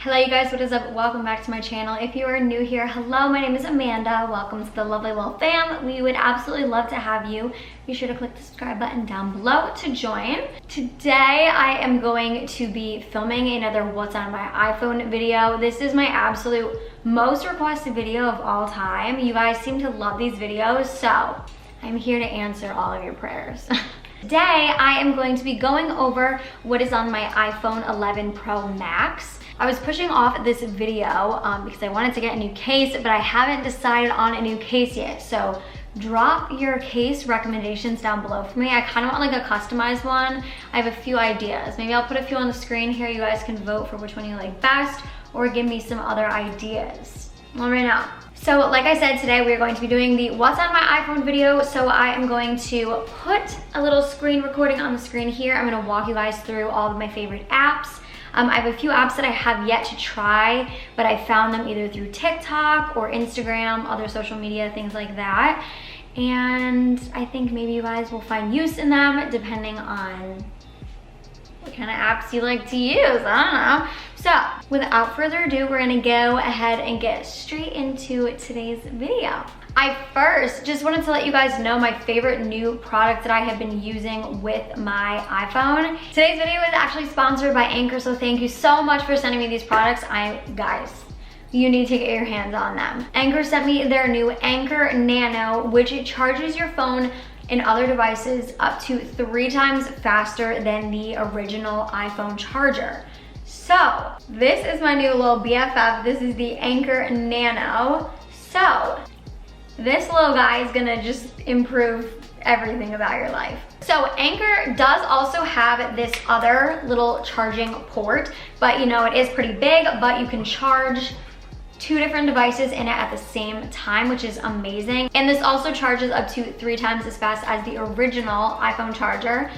Hello you guys, what is up? Welcome back to my channel. If you are new here, hello, my name is Amanda. Welcome to the Lovely Lil Fam. We would absolutely love to have you. Be sure to click the subscribe button down below to join. Today I am going to be filming another What's on My iPhone video. This is my absolute most requested video of all time. You guys seem to love these videos, so I'm here to answer all of your prayers. Today I am going to be going over what is on my iPhone 11 Pro Max. I was pushing off this video because I wanted to get a new case, but I haven't decided on a new case yet. So drop your case recommendations down below for me. I kind of want like a customized one. I have a few ideas. Maybe I'll put a few on the screen here. You guys can vote for which one you like best or give me some other ideas. Let me know. So like I said, today we're going to be doing the What's on My iPhone video. So I am going to put a little screen recording on the screen here. I'm gonna walk you guys through all of my favorite apps. I have a few apps that I have yet to try, but I found them either through TikTok or Instagram, other social media, things like that. And I think maybe you guys will find use in them depending on what kind of apps you like to use, I don't know. So without further ado, we're gonna go ahead and get straight into today's video. I first just wanted to let you guys know my favorite new product that I have been using with my iPhone. Today's video is actually sponsored by Anker, so thank you so much for sending me these products. Guys, you need to get your hands on them. Anker sent me their new Anker Nano, which it charges your phone and other devices up to 3 times faster than the original iPhone charger. So this is my new little BFF. This is the Anker Nano. So this little guy is gonna just improve everything about your life. So Anker does also have this other little charging port, but you know, it is pretty big, but you can charge 2 different devices in it at the same time, which is amazing. And this also charges up to 3 times as fast as the original iPhone charger,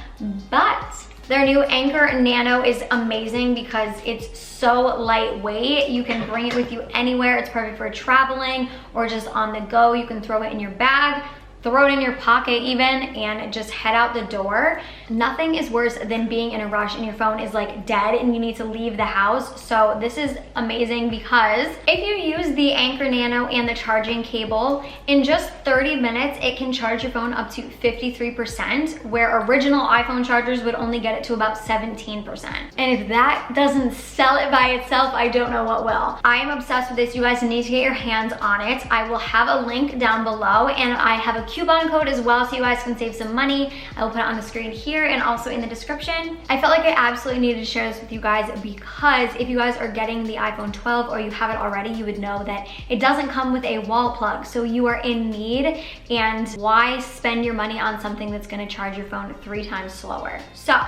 but their new Anker Nano is amazing because it's so lightweight. You can bring it with you anywhere. It's perfect for traveling or just on the go. You can throw it in your bag, throw it in your pocket even, and just head out the door. Nothing is worse than being in a rush and your phone is like dead and you need to leave the house. So this is amazing because if you use the Anker Nano and the charging cable, in just 30 minutes, it can charge your phone up to 53%, where original iPhone chargers would only get it to about 17%. And if that doesn't sell it by itself, I don't know what will. I am obsessed with this. You guys need to get your hands on it. I will have a link down below, and I have a coupon code as well, so you guys can save some money. I will put it on the screen here and also in the description. I felt like I absolutely needed to share this with you guys because if you guys are getting the iPhone 12 or you have it already, you would know that it doesn't come with a wall plug, so you are in need, and why spend your money on something that's gonna charge your phone 3 times slower? So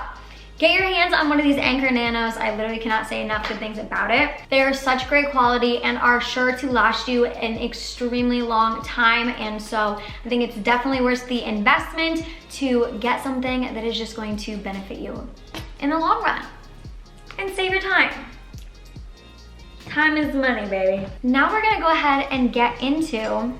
get your hands on one of these Anker Nanos. I literally cannot say enough good things about it. They are such great quality and are sure to last you an extremely long time. And so I think it's definitely worth the investment to get something that is just going to benefit you in the long run and save your time. Time is money, baby. Now we're gonna go ahead and get into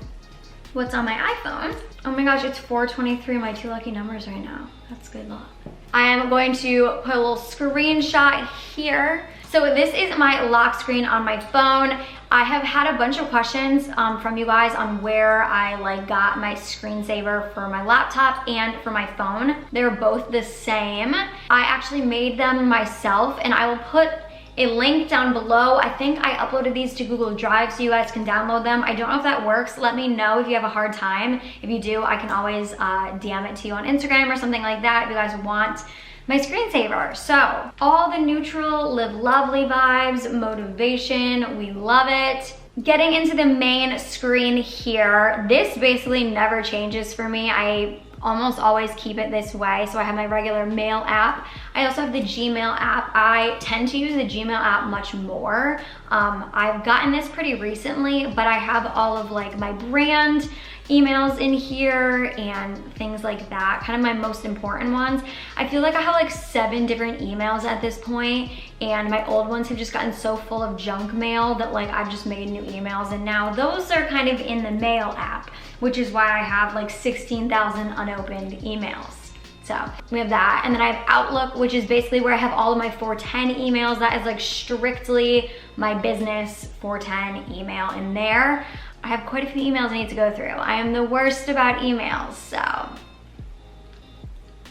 what's on my iPhone. Oh my gosh, it's 423, my 2 lucky numbers right now. That's good luck. I am going to put a little screenshot here. So this is my lock screen on my phone. I have had a bunch of questions from you guys on where I got my screensaver for my laptop and for my phone. They're both the same. I actually made them myself, and I will put a link down below. I think I uploaded these to Google Drive so you guys can download them. I don't know if that works. Let me know if you have a hard time. If you do, I can always DM it to you on Instagram or something like that if you guys want my screensaver. So all the neutral, live lovely vibes, motivation, we love it. Getting into the main screen here, this basically never changes for me. I almost always keep it this way. So I have my regular mail app. I also have the Gmail app. I tend to use the Gmail app much more. I've gotten this pretty recently, but I have all of my brand emails in here and things like that, kind of my most important ones. I feel like I have 7 different emails at this point, and my old ones have just gotten so full of junk mail that I've just made new emails, and now those are kind of in the mail app, which is why I have 16,000 unopened emails. So we have that, and then I have Outlook, which is basically where I have all of my 410 emails. That is like strictly my business 410 email in there. I have quite a few emails I need to go through. I am the worst about emails, so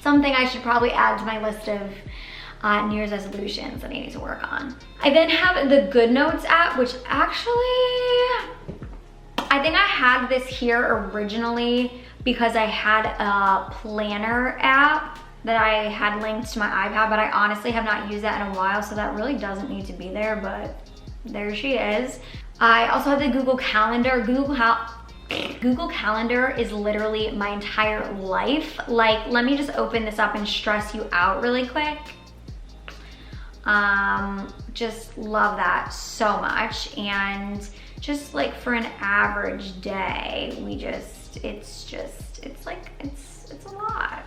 something I should probably add to my list of New Year's resolutions that I need to work on. I then have the Good Notes app, which actually, I think I had this here originally because I had a planner app that I had linked to my iPad, but I honestly have not used that in a while, so that really doesn't need to be there, but there she is. I also have the Google Calendar. Google Calendar is literally my entire life. Like, let me just open this up and stress you out really quick. Just love that so much. And just like for an average day, it's a lot.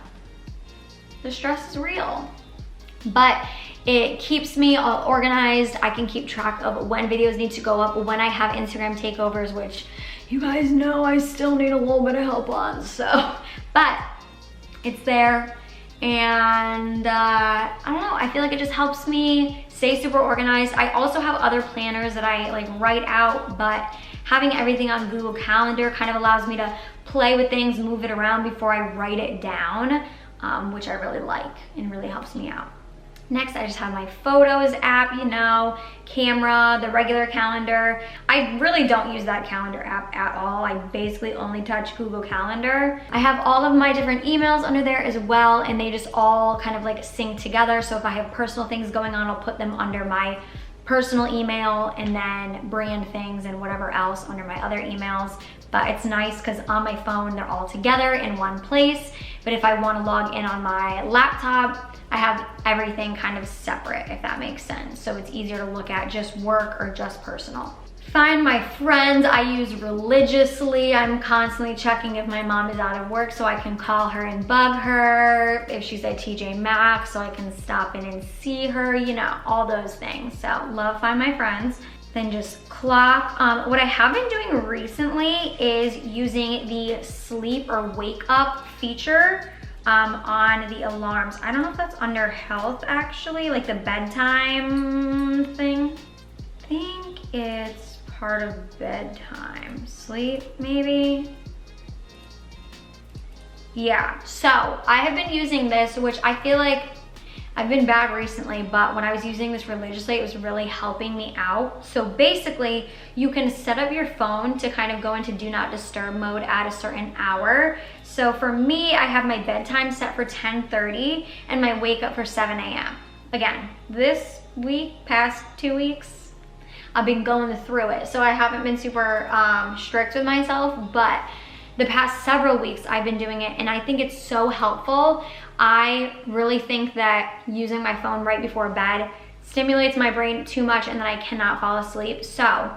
The stress is real, but it keeps me all organized. I can keep track of when videos need to go up, when I have Instagram takeovers, which you guys know I still need a little bit of help on, so, but it's there. And I don't know, I feel like it just helps me stay super organized. I also have other planners that I like write out, but having everything on Google Calendar kind of allows me to play with things, move it around before I write it down, which I really like and really helps me out. Next, I just have my Photos app, you know, camera, the regular calendar. I really don't use that calendar app at all. I basically only touch Google Calendar. I have all of my different emails under there as well, and they just all kind of like sync together. So if I have personal things going on, I'll put them under my personal email, and then brand things and whatever else under my other emails. But it's nice because on my phone, they're all together in one place. But if I want to log in on my laptop, I have everything kind of separate, if that makes sense. So it's easier to look at just work or just personal. Find My Friends, I use religiously. I'm constantly checking if my mom is out of work so I can call her and bug her. If she's at TJ Maxx, so I can stop in and see her, you know, all those things. So love Find My Friends. Then just clock. What I have been doing recently is using the sleep or wake up feature on the alarms. I don't know if that's under health actually, like the bedtime thing. I think it's part of bedtime. Sleep, maybe? Yeah, so I have been using this, which I feel like I've been bad recently, but when I was using this religiously, it was really helping me out. So basically, you can set up your phone to kind of go into do not disturb mode at a certain hour. So for me, I have my bedtime set for 10:30 and my wake up for 7 a.m. Again, this week, past 2 weeks, I've been going through it. So I haven't been super strict with myself, but the past several weeks I've been doing it, and I think it's so helpful. I really think that using my phone right before bed stimulates my brain too much and then I cannot fall asleep. So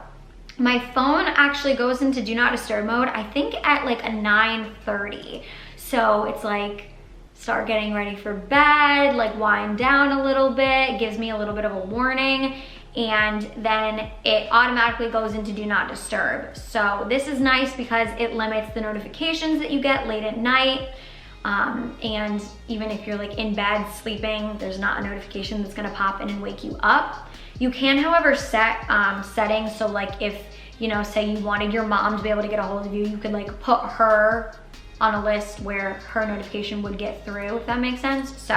my phone actually goes into do not disturb mode, I think at like a 9:30. So it's like, start getting ready for bed, like wind down a little bit. It gives me a little bit of a warning, and then it automatically goes into do not disturb. So this is nice because it limits the notifications that you get late at night. And even if you're like in bed sleeping, there's not a notification that's gonna pop in and wake you up. You can, however, set settings. So like if, you know, say you wanted your mom to be able to get a hold of you, you could like put her on a list where her notification would get through, if that makes sense. So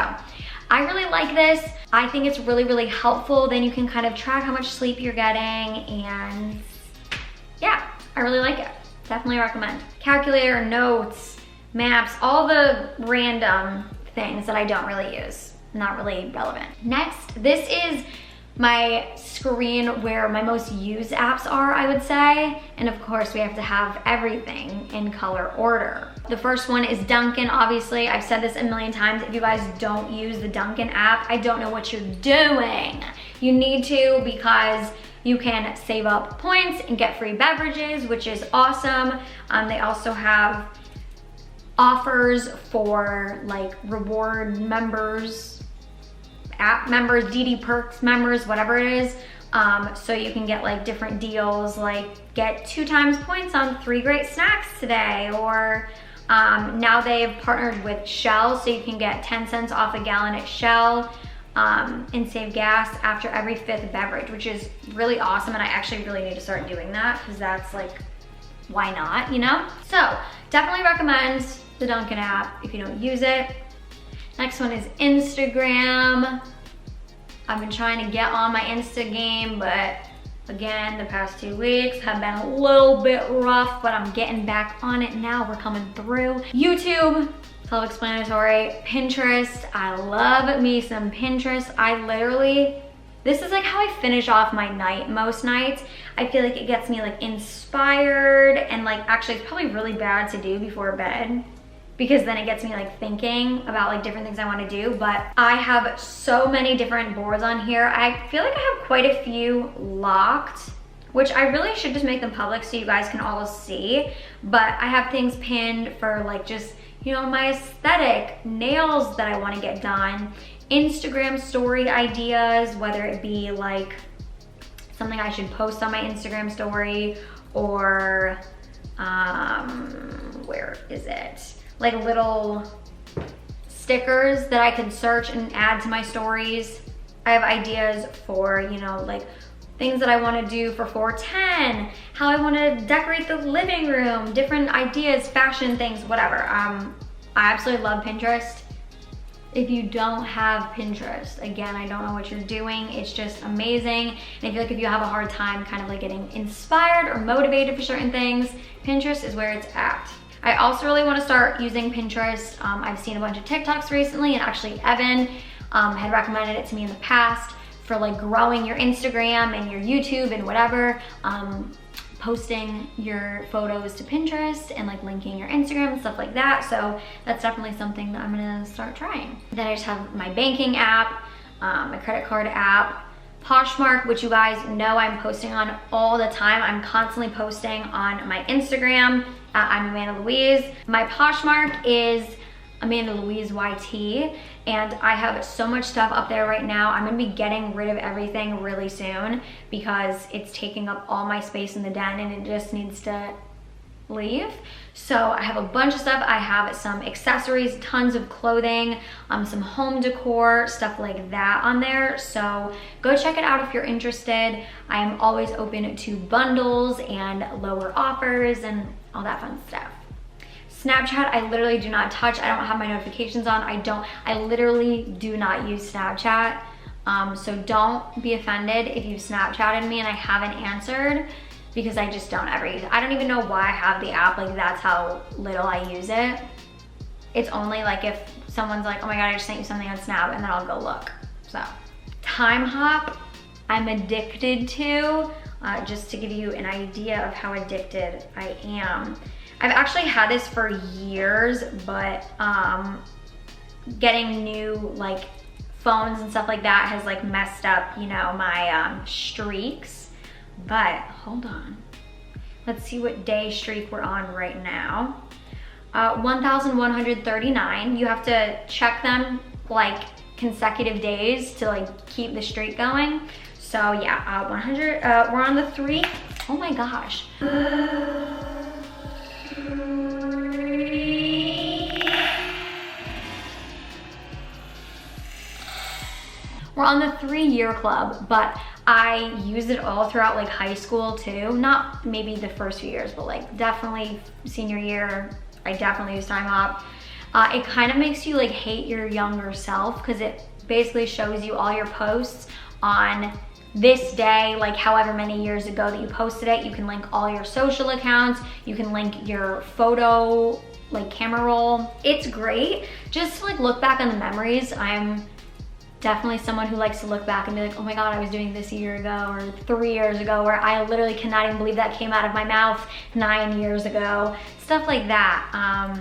I really like this. I think it's really, really helpful. Then you can kind of track how much sleep you're getting, and yeah, I really like it. Definitely recommend. Calculator, notes, maps, all the random things that I don't really use. Not really relevant. Next, this is my screen where my most used apps are, I would say. And of course, we have to have everything in color order. The first one is Dunkin', obviously. I've said this a million times. If you guys don't use the Dunkin' app, I don't know what you're doing. You need to, because you can save up points and get free beverages, which is awesome. They also have offers for like reward members, app members, DD Perks members, whatever it is. So you can get like different deals, like get 2 times points on 3 great snacks today, or Now they've partnered with Shell, so you can get 10 cents off a gallon at Shell and save gas after every 5th beverage, which is really awesome. And I actually really need to start doing that because that's like, why not, you know? So definitely recommend the Dunkin' app if you don't use it. Next one is Instagram. I've been trying to get on my Insta game, but again, the past 2 weeks have been a little bit rough, but I'm getting back on it now. We're coming through. YouTube, self-explanatory. Pinterest, I love me some Pinterest. This is like how I finish off my night most nights. I feel like it gets me like inspired, and like actually it's probably really bad to do before bed because then it gets me like thinking about like different things I want to do. But I have so many different boards on here. I feel like I have quite a few locked, which I really should just make them public so you guys can all see. But I have things pinned for like just, you know, my aesthetic, nails that I want to get done, Instagram story ideas, whether it be like something I should post on my Instagram story, or where is it? Like little stickers that I can search and add to my stories. I have ideas for, you know, like things that I want to do for 410, how I want to decorate the living room, different ideas, fashion things, whatever. I absolutely love Pinterest. If you don't have Pinterest, again, I don't know what you're doing. It's just amazing. And I feel like if you have a hard time kind of like getting inspired or motivated for certain things, Pinterest is where it's at. I also really want to start using Pinterest. I've seen a bunch of TikToks recently, and actually Evan had recommended it to me in the past for like growing your Instagram and your YouTube and whatever. Posting your photos to Pinterest and like linking your Instagram and stuff like that. So that's definitely something that I'm gonna start trying. Then I just have my banking app, my credit card app, Poshmark, which you guys know I'm posting on all the time. I'm constantly posting on my Instagram. I'm Amanda Louise. My Poshmark is Amanda Louise YT, and I have so much stuff up there right now. I'm gonna be getting rid of everything really soon because it's taking up all my space in the den and it just needs to leave. So I have a bunch of stuff. I have some accessories, tons of clothing, some home decor, stuff like that on there. So go check it out if you're interested. I am always open to bundles and lower offers and all that fun stuff. Snapchat, I literally do not touch. I don't have my notifications on. I literally do not use Snapchat. So don't be offended if you've Snapchatted me and I haven't answered, because I just don't ever use it. I don't even know why I have the app. Like, that's how little I use it. It's only like if someone's like, oh my God, I just sent you something on Snap, and then I'll go look. So Time Hop, I'm addicted to, just to give you an idea of how addicted I am. I've actually had this for years, but getting new like phones and stuff like that has like messed up, you know, my streaks. But hold on, let's see what day streak we're on right now. 1,139. You have to check them like consecutive days to like keep the streak going. So yeah, 100. We're on the 3. Oh my gosh. We're on the 3-year club, but I used it all throughout like high school too. Not maybe the first few years, but like definitely senior year, I definitely used Time Hop. It kind of makes you like hate your younger self because it basically shows you all your posts on this day, like however many years ago that you posted it. You can link all your social accounts. You can link your photo, like camera roll. It's great just to like look back on the memories. I'm definitely someone who likes to look back and be like, oh my God, I was doing this a year ago or 3 years ago, where I literally cannot even believe that came out of my mouth 9 years ago, stuff like that.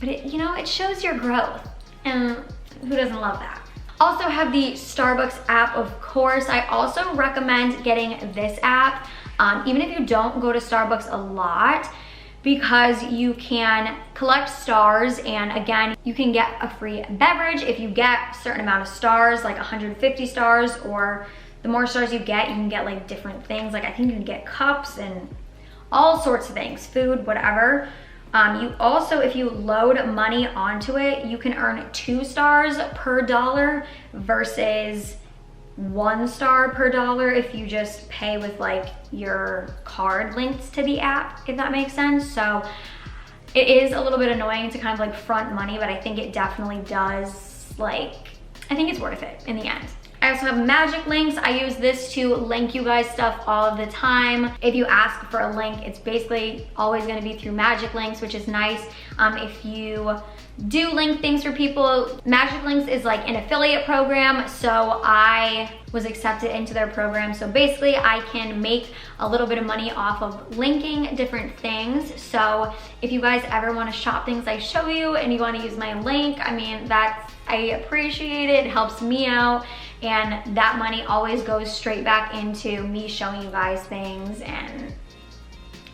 But it, you know, it shows your growth, and who doesn't love that? Also have the Starbucks app, of course. I also recommend getting this app, even if you don't go to Starbucks a lot, because you can collect stars, and again, you can get a free beverage if you get a certain amount of stars, like 150 stars, or the more stars you can get like different things. Like I think you can get cups and all sorts of things, food, whatever. You also, if you load money onto it, you can earn 2 stars per dollar versus 1 star per dollar if you just pay with like your card linked to the app, if that makes sense. So it is a little bit annoying to kind of like front money, but I think it definitely does, like, I think it's worth it in the end. I also have magic links. I use this to link you guys stuff all of the time. If you ask for a link, it's basically always gonna be through magic links, which is nice. If you do link things for people, Magic Links is like an affiliate program, so I was accepted into their program. So basically I can make a little bit of money off of linking different things. So if you guys ever want to shop things I show you and you want to use my link, I mean, I appreciate it. It helps me out, and that money always goes straight back into me showing you guys things and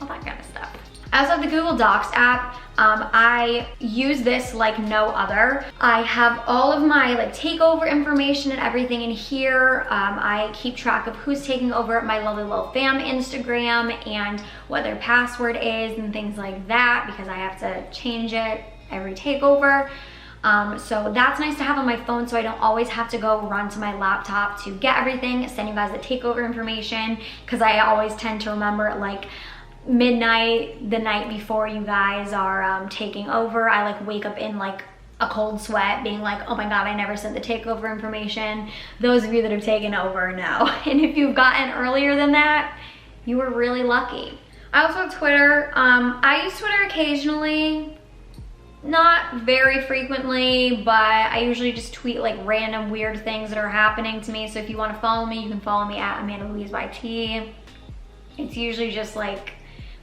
all that kind of stuff. I also have the Google Docs app. I use this like no other. I have all of my like takeover information and everything in here. I keep track of who's taking over my Lovely Lil Fam Instagram and what their password is and things like that, because I have to change it every takeover. So that's nice to have on my phone, so I don't always have to go run to my laptop to get everything, send you guys the takeover information, because I always tend to remember it like midnight the night before you guys are taking over. I like wake up in like a cold sweat being like, oh my god, I never sent the takeover information. Those of you that have taken over know. And if you've gotten earlier than that, you were really lucky. I also have Twitter. I use Twitter occasionally, not very frequently, but I usually just tweet like random weird things that are happening to me. So if you want to follow me, you can follow me at AmandaLouiseYT. It's usually just like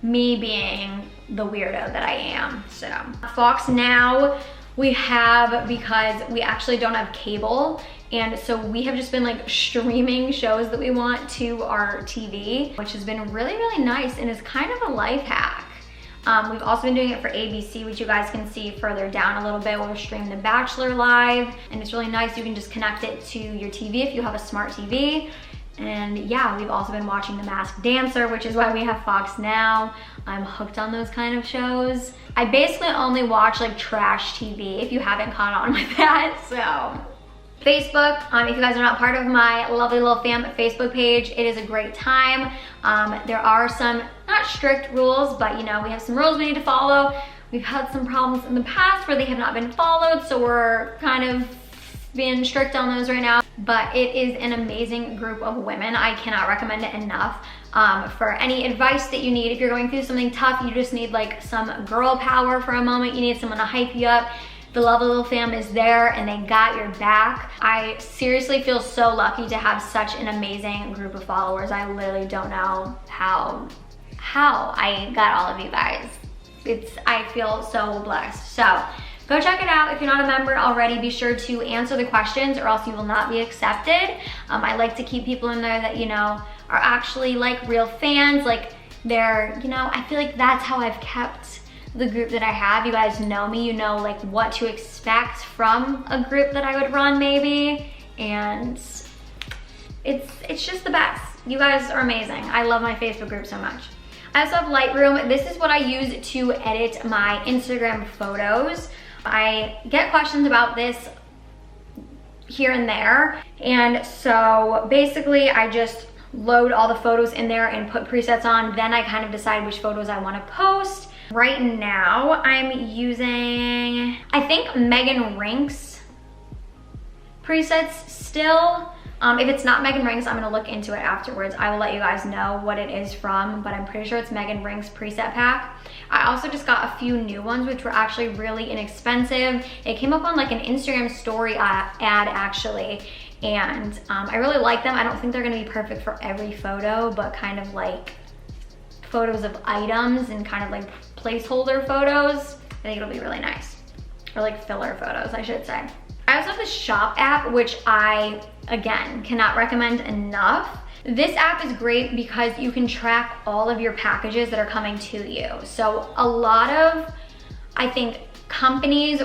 me being the weirdo that I am. So Fox Now we have, because we actually don't have cable, and so we have just been like streaming shows that we want to our TV, which has been really, really nice and is kind of a life hack. We've also been doing it for ABC, which you guys can see further down a little bit. We'll stream The Bachelor live, and it's really nice. You can just connect it to your TV if you have a smart TV. And yeah, we've also been watching The Masked Dancer, which is why we have Fox Now. I'm hooked on those kind of shows. I basically only watch like trash TV, if you haven't caught on with that. So Facebook, if you guys are not part of my Lovely Lil Fam Facebook page, it is a great time. There are some, not strict rules, but you know, we have some rules we need to follow. We've had some problems in the past where they have not been followed, so we're kind of being strict on those right now. But it is an amazing group of women. I cannot recommend it enough. For any advice that you need, if you're going through something tough, you just need like some girl power for a moment, you need someone to hype you up, the Lovely Lil Fam is there and they got your back. I seriously feel so lucky to have such an amazing group of followers. I literally don't know how I got all of you guys. I feel so blessed. So go check it out. If you're not a member already, be sure to answer the questions or else you will not be accepted. I like to keep people in there that, you know, are actually like real fans. Like they're, you know, I feel like that's how I've kept the group that I have. You guys know me, you know like what to expect from a group that I would run maybe. And it's just the best. You guys are amazing. I love my Facebook group so much. I also have Lightroom. This is what I use to edit my Instagram photos. I get questions about this here and there, and so basically I just load all the photos in there and put presets on, then I kind of decide which photos I want to post. Right now I'm using, I think, Megan Rink's presets still. If it's not Megan Rink's, I'm gonna look into it afterwards. I will let you guys know what it is from, but I'm pretty sure it's Megan Rink's preset pack. I also just got a few new ones, which were actually really inexpensive. It came up on like an Instagram story ad actually, and I really like them. I don't think they're gonna be perfect for every photo, but kind of like photos of items and kind of like placeholder photos, I think it'll be really nice. Or like filler photos, I should say. I also have the Shop app, which I, again, cannot recommend enough. This app is great because you can track all of your packages that are coming to you. So a lot of, I think, companies,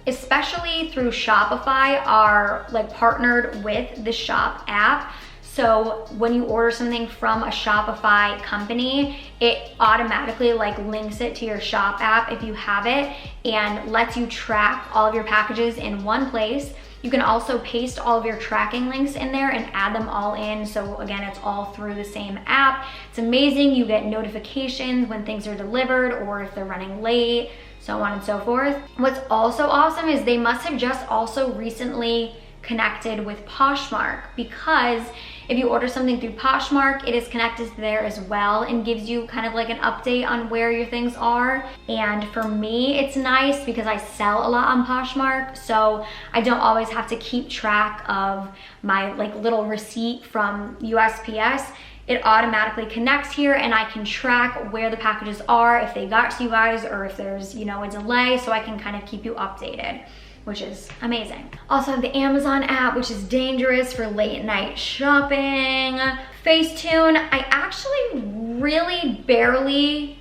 especially through Shopify, are like partnered with the Shop app. So when you order something from a Shopify company, it automatically like links it to your shop app if you have it and lets you track all of your packages in one place. You can also paste all of your tracking links in there and add them all in. So again, it's all through the same app. It's amazing. You get notifications when things are delivered or if they're running late, so on and so forth. What's also awesome is they must have just also recently connected with Poshmark, because if you order something through Poshmark, it is connected to there as well and gives you kind of like an update on where your things are. And for me, it's nice because I sell a lot on Poshmark, so I don't always have to keep track of my like little receipt from USPS. It automatically connects here and I can track where the packages are, if they got to you guys, or if there's, you know, a delay, so I can kind of keep you updated, which is amazing. Also have the Amazon app, which is dangerous for late night shopping. Facetune, I actually really barely,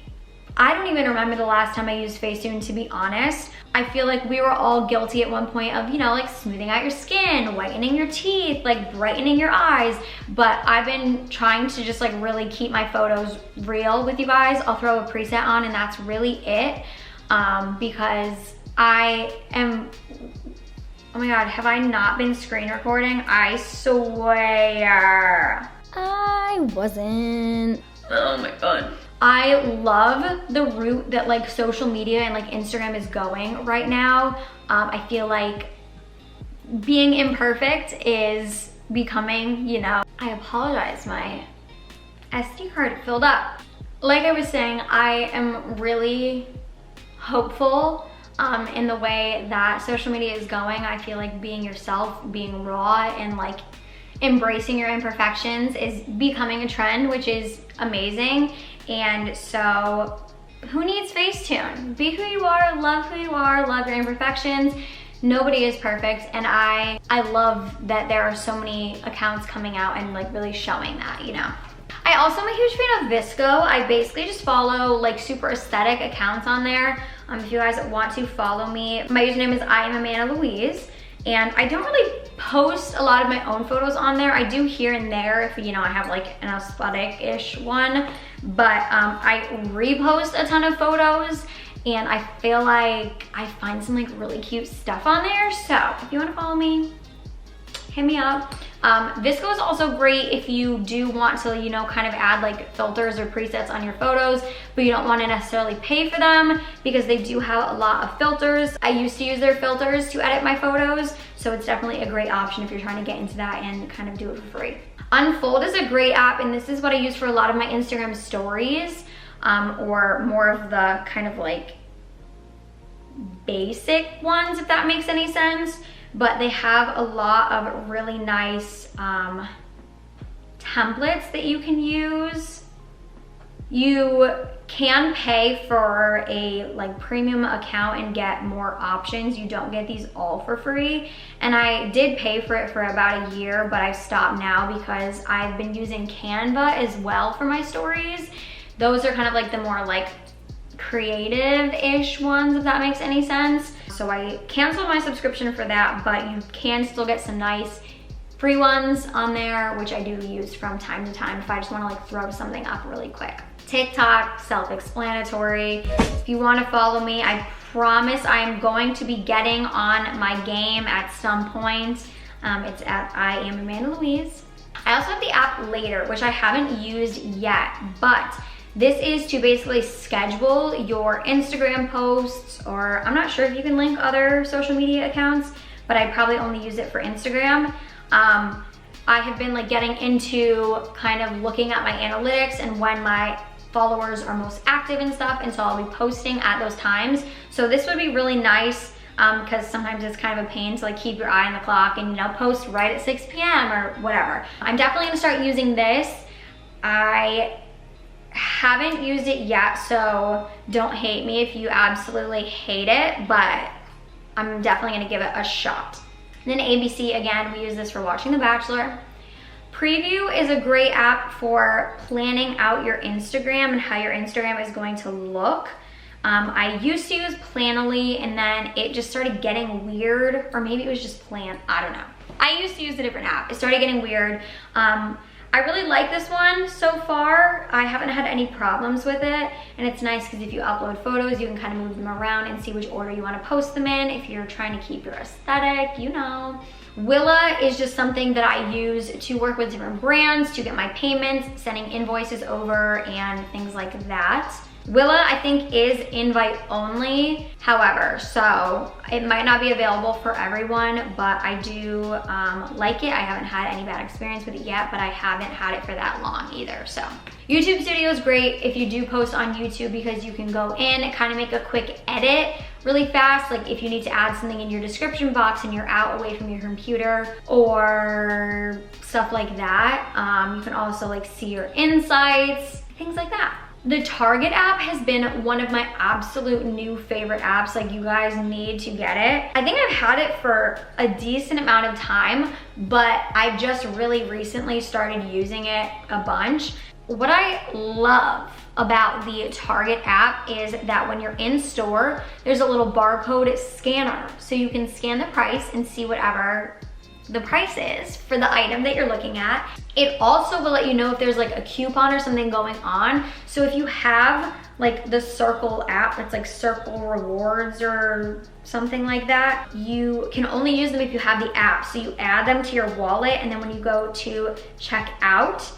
I don't even remember the last time I used Facetune, to be honest. I feel like we were all guilty at one point of, you know, like smoothing out your skin, whitening your teeth, like brightening your eyes. But I've been trying to just like really keep my photos real with you guys. I'll throw a preset on and that's really it, because I am, oh my God, have I not been screen recording? I swear. I wasn't. Oh my God. I love the route that like social media and like Instagram is going right now. I feel like being imperfect is becoming, you know, I apologize, my SD card filled up. Like I was saying, I am really hopeful in the way that social media is going. I feel like being yourself, being raw, and like embracing your imperfections is becoming a trend, which is amazing. And so who needs Facetune? Be who you are, love your imperfections. Nobody is perfect, and I love that there are so many accounts coming out and like really showing that, you know. I also am a huge fan of VSCO. I basically just follow like super aesthetic accounts on there. If you guys want to follow me, my username is I am Amanda Louise, and I don't really post a lot of my own photos on there. I do here and there if, you know, I have like an aesthetic-ish one, but I repost a ton of photos, and I feel like I find some like really cute stuff on there. So if you want to follow me, hit me up. VSCO is also great if you do want to, you know, kind of add like filters or presets on your photos, but you don't want to necessarily pay for them, because they do have a lot of filters. I used to use their filters to edit my photos, so it's definitely a great option if you're trying to get into that and kind of do it for free. Unfold is a great app, and this is what I use for a lot of my Instagram stories, or more of the kind of like basic ones, if that makes any sense. But they have a lot of really nice templates that you can use. You can pay for a like premium account and get more options. You don't get these all for free. And I did pay for it for about a year, but I've stopped now because I've been using Canva as well for my stories. Those are kind of like the more like creative-ish ones, if that makes any sense. So I canceled my subscription for that, but you can still get some nice free ones on there, which I do use from time to time if I just want to like throw something up really quick. TikTok, self-explanatory. If you want to follow me, I promise I am going to be getting on my game at some point. It's at I am Amanda Louise. I also have the app Later, which I haven't used yet, but this is to basically schedule your Instagram posts, or I'm not sure if you can link other social media accounts, but I probably only use it for Instagram. I have been like getting into kind of looking at my analytics and when my followers are most active and stuff, and so I'll be posting at those times. So this would be really nice, because sometimes it's kind of a pain to like keep your eye on the clock and, you know, post right at 6 p.m. or whatever. I'm definitely gonna start using this. I haven't used it yet, so don't hate me if you absolutely hate it, but I'm definitely gonna give it a shot. And then ABC, again, we use this for watching The Bachelor. Preview is a great app for planning out your Instagram and how your Instagram is going to look. I used to use Planoly, and then it just started getting weird, or maybe it was just Plan, I don't know. I used to use use a different app. It started getting weird. I really like this one so far. I haven't had any problems with it, and it's nice because if you upload photos, you can kind of move them around and see which order you want to post them in if you're trying to keep your aesthetic, you know. Willa is just something that I use to work with different brands, to get my payments, sending invoices over, and things like that. Willa, I think, is invite only, however, so it might not be available for everyone, but I do like it. I haven't had any bad experience with it yet, but I haven't had it for that long either, so. YouTube Studio is great if you do post on YouTube because you can go in and kind of make a quick edit really fast, like if you need to add something in your description box and you're out away from your computer or stuff like that. You can also like see your insights, things like that. The Target app has been one of my absolute new favorite apps. Like, you guys need to get it. I think I've had it for a decent amount of time, but I've just really recently started using it a bunch. What I love about the Target app is that when you're in store, there's a little barcode scanner. So you can scan the price and see whatever the price is for the item that you're looking at. It also will let you know if there's like a coupon or something going on. So if you have like the Circle app, it's like Circle Rewards or something like that, you can only use them if you have the app. So you add them to your wallet, and then when you go to check out,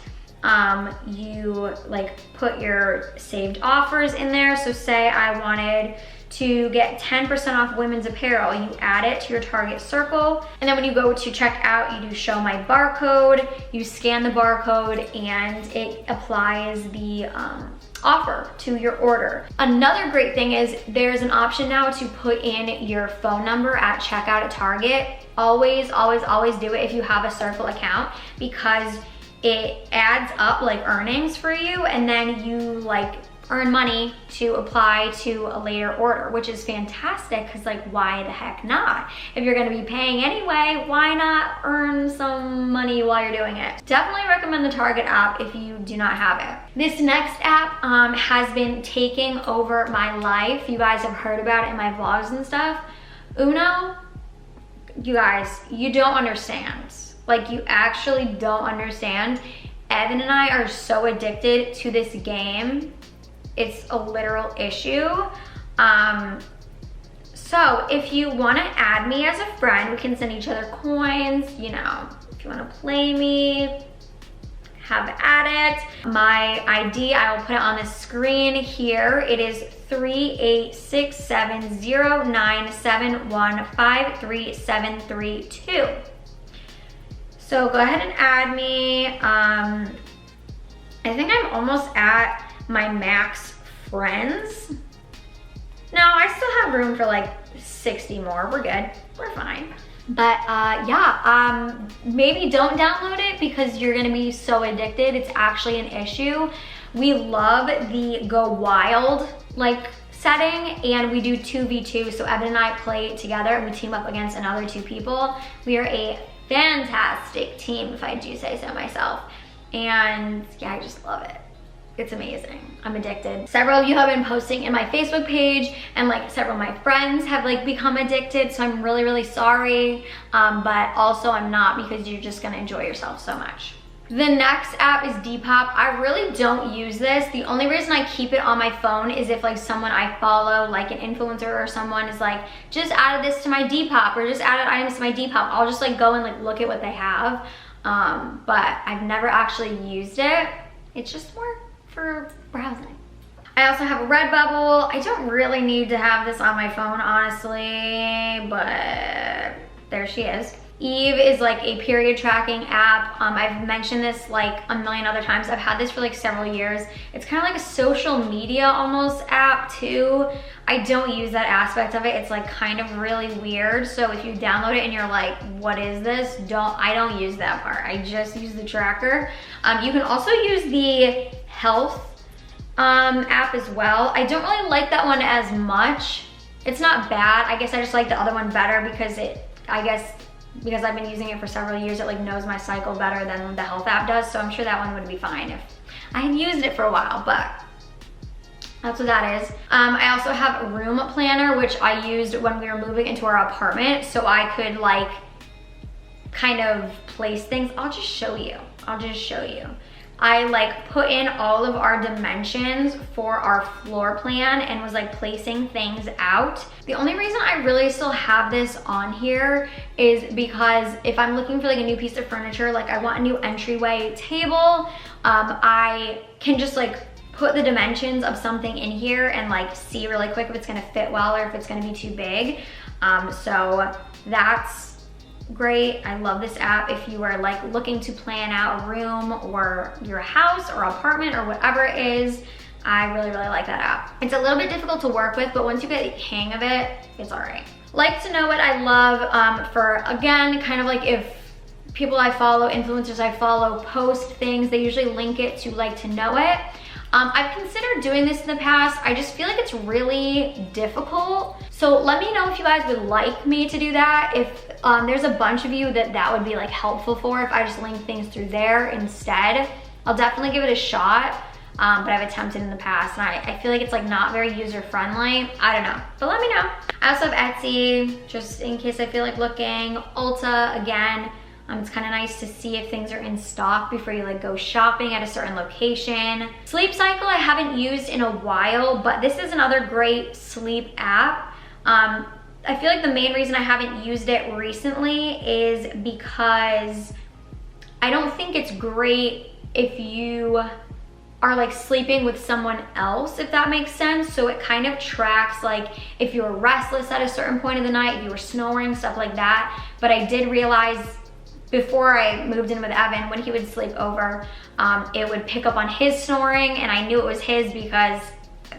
you like put your saved offers in there. So say I wanted to get 10% off women's apparel, you add it to your Target Circle, and then when you go to check out, you do show my barcode, you scan the barcode, and it applies the offer to your order. Another great thing is there's an option now to put in your phone number at checkout at Target. Always, always, always do it if you have a Circle account, because it adds up like earnings for you, and then you like earn money to apply to a later order, which is fantastic because like, why the heck not? If you're gonna be paying anyway, why not earn some money while you're doing it? Definitely recommend the Target app if you do not have it. This next app has been taking over my life. You guys have heard about it in my vlogs and stuff. Uno, you guys, you don't understand. Like, you actually don't understand. Evan and I are so addicted to this game. It's a literal issue. So if you wanna add me as a friend, we can send each other coins, you know. If you wanna play me, have at it. My ID, I will put it on the screen here. It is 386709715372. So go ahead and add me. I think I'm almost at my max friends. No, I still have room for like 60 more. We're good, we're fine. But yeah, maybe don't download it because you're gonna be so addicted. It's actually an issue. We love the Go Wild like setting, and we do 2v2. So Evan and I play together and we team up against another 2 people. We are a fantastic team, if I do say so myself. And yeah, I just love it. It's amazing. I'm addicted. Several of you have been posting in my Facebook page, and like several of my friends have like become addicted, so I'm really, really sorry. But also I'm not, because you're just gonna enjoy yourself so much. The next app is Depop. I really don't use this. The only reason I keep it on my phone is if like someone I follow, like an influencer or someone, is like, just added this to my Depop, or just added items to my Depop. I'll just like go and like look at what they have. But I've never actually used it. It's just more for browsing. I also have a Redbubble. I don't really need to have this on my phone, honestly, but there she is. Eve is like a period tracking app. I've mentioned this like a million other times. I've had this for like several years. It's kind of like a social media almost app too. I don't use that aspect of it. It's like kind of really weird. So if you download it and you're like, what is this? I don't use that part. I just use the tracker. You can also use the health app as well. I don't really like that one as much. It's not bad. I guess I just like the other one better because because I've been using it for several years, it like knows my cycle better than the health app does. So I'm sure that one would be fine if I had used it for a while, but that's what that is. I also have a room planner, which I used when we were moving into our apartment, so I could like kind of place things. I'll just show you. I like put in all of our dimensions for our floor plan and was like placing things out. The only reason I really still have this on here is because if I'm looking for like a new piece of furniture, like I want a new entryway table, I can just like put the dimensions of something in here and like see really quick if it's gonna fit well or if it's gonna be too big. So that's great. I love this app if you are like looking to plan out a room or your house or apartment or whatever it is. I really like that app. It's a little bit difficult to work with, but once you get the hang of it, it's all right. Like to know what I love for, again, kind of like if people I follow, influencers I follow, post things, they usually link it to like to know it. I've considered doing this in the past. I just feel like it's really difficult. So let me know if you guys would like me to do that. If there's a bunch of you that would be like helpful for, if I just link things through there instead, I'll definitely give it a shot. But I've attempted in the past and I feel like it's like not very user friendly. I don't know, but let me know. I also have Etsy, just in case I feel like looking. Ulta, again. It's kind of nice to see if things are in stock before you like go shopping at a certain location. Sleep Cycle I haven't used in a while, but this is another great sleep app. I feel like the main reason I haven't used it recently is because I don't think it's great if you are like sleeping with someone else, if that makes sense. So it kind of tracks like if you were restless at a certain point of the night, if you were snoring, stuff like that. But I did realize before I moved in with Evan, when he would sleep over, it would pick up on his snoring, and I knew it was his because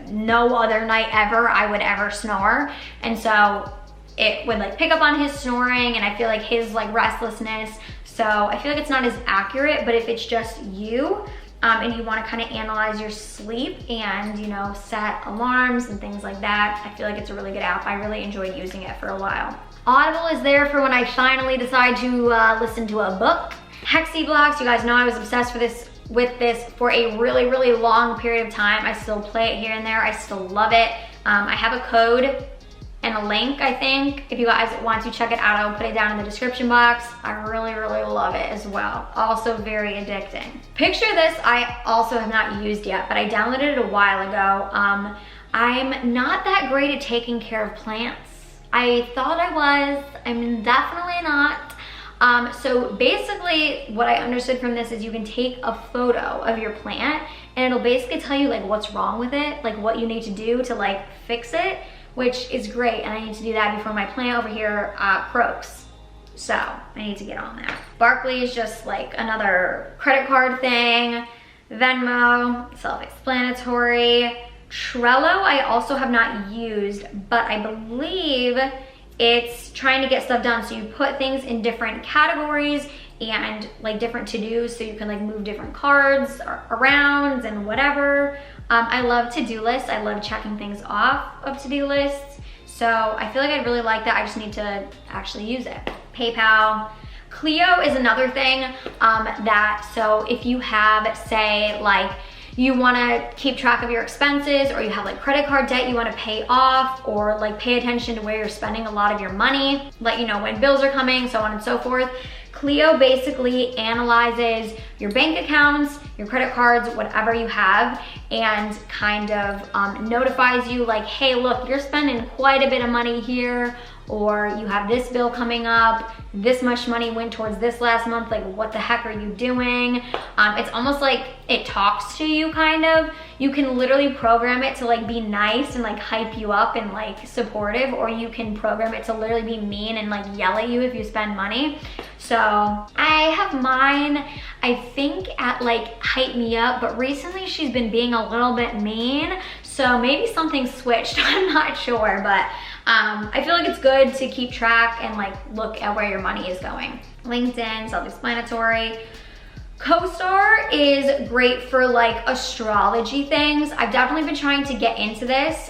no other night ever I would ever snore. And so it would like pick up on his snoring, and I feel like his like restlessness. So I feel like it's not as accurate, but if it's just you, and you want to kind of analyze your sleep and, you know, set alarms and things like that, I feel like it's a really good app. I really enjoyed using it for a while. Audible is there for when I finally decide to listen to a book. Hexy Blocks, you guys know I was obsessed with this for a really long period of time. I still play it here and there. I still love it. I have a code and a link, I think. If you guys want to check it out, I'll put it down in the description box. I really love it as well. Also very addicting. Picture This, I also have not used yet, but I downloaded it a while ago. I'm not that great at taking care of plants. I thought I was, I'm definitely not. So basically what I understood from this is you can take a photo of your plant and it'll basically tell you like what's wrong with it, like what you need to do to like fix it, which is great. And I need to do that before my plant over here croaks. So I need to get on that. Barkley is just like another credit card thing. Venmo, self-explanatory. Trello I also have not used, but I believe it's trying to get stuff done. So you put things in different categories and like different to-dos, so you can like move different cards around and whatever. I love to-do lists. I love checking things off of to-do lists. So I feel like I'd really like that. I just need to actually use it. PayPal. Clio is another thing so if you have, say, like you want to keep track of your expenses, or you have like credit card debt you want to pay off, or like pay attention to where you're spending a lot of your money, let you know when bills are coming, so on and so forth. Clio basically analyzes your bank accounts, your credit cards, whatever you have, and kind of notifies you like, hey, look, you're spending quite a bit of money here, or you have this bill coming up, this much money went towards this last month, like what the heck are you doing? It's almost like it talks to you, kind of. You can literally program it to like be nice and like hype you up and like supportive, or you can program it to literally be mean and like yell at you if you spend money. So I have mine, I think, at like hype me up, but recently she's been being a little bit mean, so maybe something switched. I'm not sure, but I feel like it's good to keep track and like look at where your money is going. LinkedIn, self-explanatory. CoStar is great for like astrology things. I've definitely been trying to get into this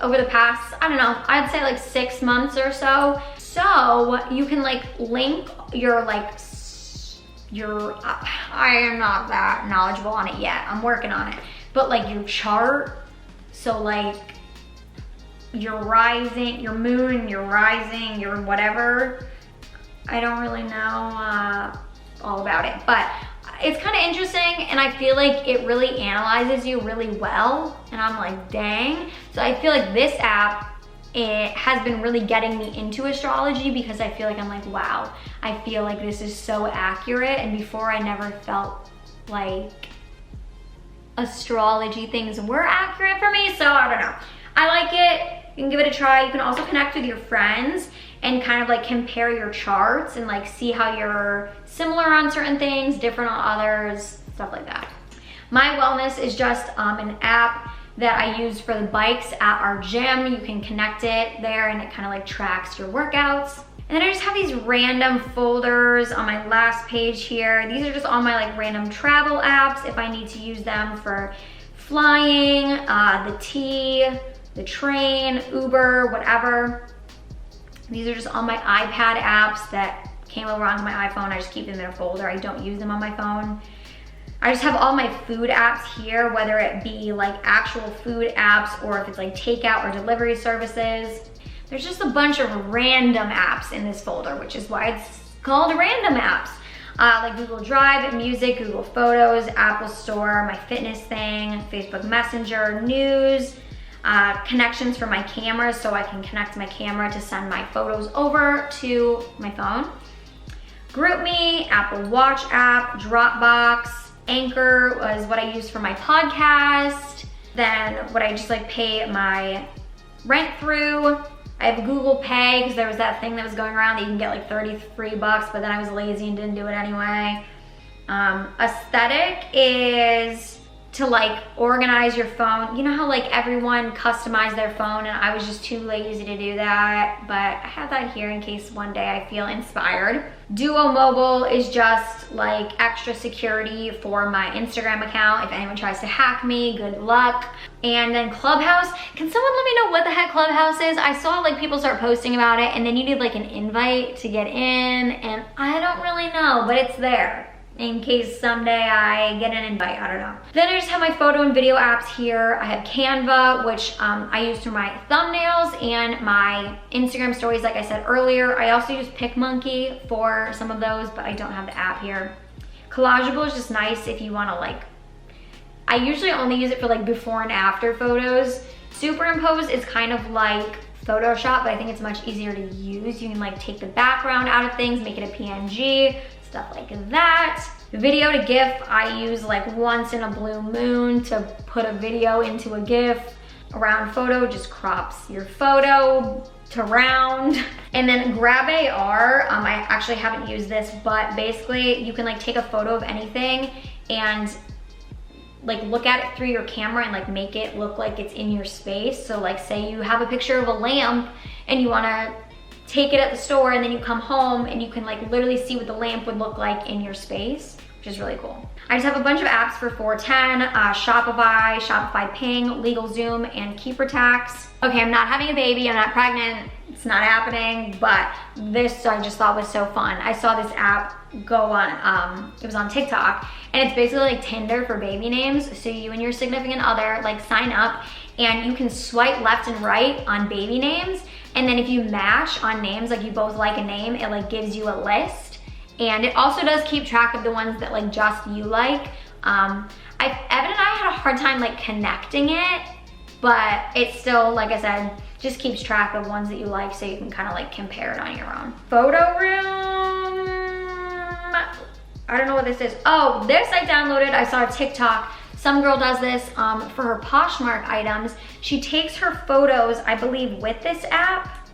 over the past, I don't know, I'd say like 6 months or so. So you can like link your I am not that knowledgeable on it yet. I'm working on it. But like your chart, so like your rising, your moon, your rising, your whatever. I don't really know all about it, but it's kind of interesting, and I feel like it really analyzes you really well, and I'm like, dang. So I feel like this app, it has been really getting me into astrology, because I feel like I'm like, wow, I feel like this is so accurate, and before I never felt like astrology things were accurate for me, so I don't know. I like it. You can give it a try. You can also connect with your friends and kind of like compare your charts and like see how you're similar on certain things, different on others, stuff like that. My Wellness is just an app that I use for the bikes at our gym. You can connect it there and it kind of like tracks your workouts. And then I just have these random folders on my last page here. These are just all my like random travel apps if I need to use them for flying, the T, the train, Uber, whatever. These are just all my iPad apps that came over onto my iPhone. I just keep them in a folder. I don't use them on my phone. I just have all my food apps here, whether it be like actual food apps or if it's like takeout or delivery services. There's just a bunch of random apps in this folder, which is why it's called random apps. Like Google Drive, Music, Google Photos, Apple Store, my fitness thing, Facebook Messenger, News, connections for my camera so I can connect my camera to send my photos over to my phone. GroupMe, Apple Watch app, Dropbox, Anker was what I use for my podcast. Then what I just like pay my rent through. I have Google Pay because there was that thing that was going around that you can get like 33 bucks, but then I was lazy and didn't do it anyway. Aesthetic is to like organize your phone. You know how like everyone customized their phone and I was just too lazy to do that, but I have that here in case one day I feel inspired. Duo Mobile is just like extra security for my Instagram account. If anyone tries to hack me, good luck. And then Clubhouse, can someone let me know what the heck Clubhouse is? I saw like people start posting about it and they needed like an invite to get in, and I don't really know, but it's there in case someday I get an invite, I don't know. Then I just have my photo and video apps here. I have Canva, which I use for my thumbnails and my Instagram stories, like I said earlier. I also use PicMonkey for some of those, but I don't have the app here. Collageable is just nice if you wanna like, I usually only use it for like before and after photos. Superimpose is kind of like Photoshop, but I think it's much easier to use. You can like take the background out of things, make it a PNG, stuff like that. Video to GIF, I use like once in a blue moon to put a video into a GIF. Around photo just crops your photo to round. And then Grab AR, I actually haven't used this, but basically you can like take a photo of anything and like look at it through your camera and like make it look like it's in your space. So like say you have a picture of a lamp and you wanna take it at the store and then you come home and you can like literally see what the lamp would look like in your space, which is really cool. I just have a bunch of apps for 410, Shopify, Shopify Ping, LegalZoom, and Keeper Tax. Okay, I'm not having a baby, I'm not pregnant, it's not happening, but this I just thought was so fun. I saw this app go on, it was on TikTok, and it's basically like Tinder for baby names. So you and your significant other like sign up and you can swipe left and right on baby names. And then if you match on names, like you both like a name, it like gives you a list. And it also does keep track of the ones that like just you like. Evan and I had a hard time like connecting it, but it still, like I said, just keeps track of ones that you like so you can kind of like compare it on your own. Photo room, I don't know what this is. Oh, this I downloaded, I saw a TikTok. Some girl does this for her Poshmark items. She takes her photos, I believe, with this app,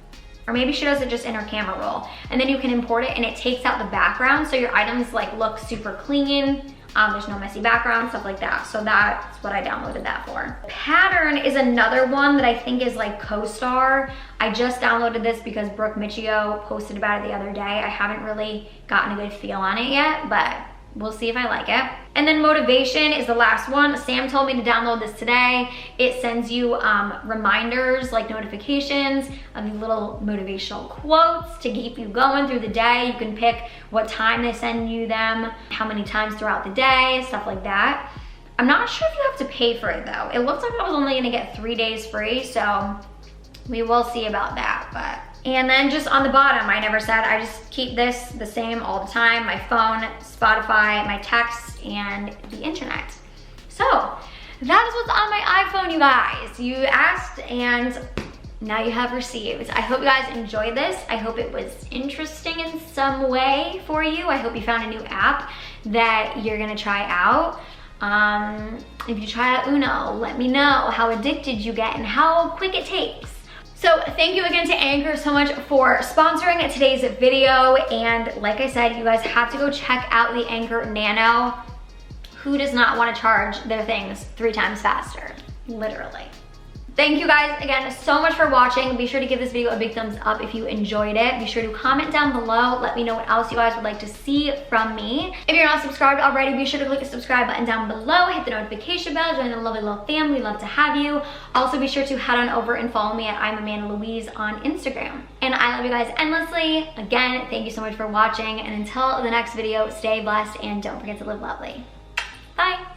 or maybe she does it just in her camera roll. And then you can import it and it takes out the background so your items like look super clean. There's no messy background, stuff like that. So that's what I downloaded that for. Pattern is another one that I think is like CoStar. I just downloaded this because Brooke Michio posted about it the other day. I haven't really gotten a good feel on it yet, but we'll see if I like it. And then Motivation is the last one. Sam told me to download this today. It sends you reminders, like notifications of these little motivational quotes to keep you going through the day. You can pick what time they send you them, how many times throughout the day, stuff like that. I'm not sure if you have to pay for it though. It looks like I was only gonna get 3 days free, so we will see about that, but And then just on the bottom, I never said, I just keep this the same all the time. My phone, Spotify, my text, and the internet. So that is what's on my iPhone, you guys. You asked and now you have received. I hope you guys enjoyed this. I hope it was interesting in some way for you. I hope you found a new app that you're gonna try out. If you try out Uno, let me know how addicted you get and how quick it takes. So thank you again to Anker so much for sponsoring today's video. And like I said, you guys have to go check out the Anker Nano. Who does not want to charge their things 3 times faster? Literally. Thank you guys again so much for watching. Be sure to give this video a big thumbs up if you enjoyed it. Be sure to comment down below. Let me know what else you guys would like to see from me. If you're not subscribed already, be sure to click the subscribe button down below. Hit the notification bell. Join the Lovely Lil Fam. We'd love to have you. Also, be sure to head on over and follow me at I'm Amanda Louise on Instagram. And I love you guys endlessly. Again, thank you so much for watching. And until the next video, stay blessed and don't forget to live lovely. Bye.